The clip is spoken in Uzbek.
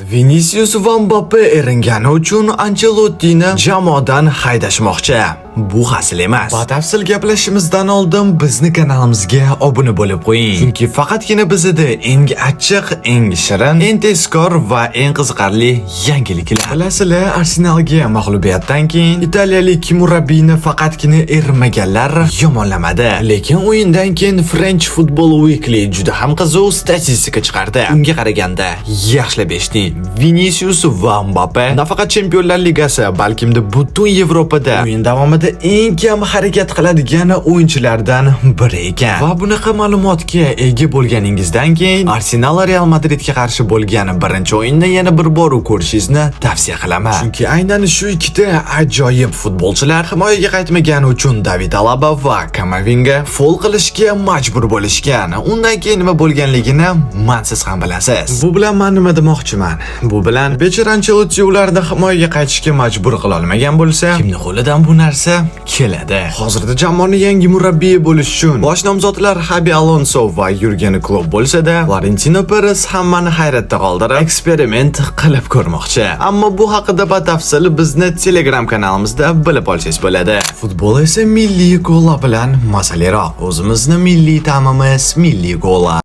Vinicius va Mbappe eringanı uchun Ancelottini jamoadan haydashmoqchi. Bu hazil emas. Batafsil gaplashishimizdan oldin bizni kanalimizga obuna bo'lib qo'ying. Chunki faqatgina bizda eng achchiq, eng shirin, eng tezkor va eng qiziqarli yangiliklar. Bilasizlar, Arsenalga mag'lubiyatdan keyin italiyalik murabbiyni faqatgina erinmaganlar yomonlamadi. Lekin o'yindan keyin French Football Weekly juda ham qiziq statistika chiqardi. Unga qaraganda, yaxshilab eshiting. Vinicius va Mbappe nafaqat Chempionlar Ligasi, balkimda butun Yevropada o'yin davomida eng kam harakat qiladigan o'yinchilardan biri ekan. Va bunaqa ma'lumotga ega bo'lganingizdan keyin Arsenal Real Madridga qarshi bo'lgan birinchi o'yinni yana bir bor ko'rishingizni tavsiya qilaman. Chunki aynan shu ikkita ajoyib futbolchilar himoyaga qaytmagani uchun David Alaba va Kamavinga foul qilishga majbur bo'lishgan. Undan keyin nima bo'lganligini siz ham bilasiz. Bu bilan men nima demoqchiman? Bu bilan bechora Ancelotti ularni himoyaga qaytishga majbur qila olmagan bo'lsa, kimning qo'lidan bu narsa keladi? Hozirda jamoani yangi murabbiy bo'lish uchun bosh nomzodlar Xabi Alonso va Yurgen Klopp bo'lsa-da, Florentino Perez hammani hayratda qoldirib, eksperiment qilib ko'rmoqchi. Ammo bu haqida batafsil bizni Telegram kanalimizda bilib olsangiz bo'ladi. Futbol esa milliy gollar bilan masalaroq. O'zimizni milliy ta'mimiz milliy gollar.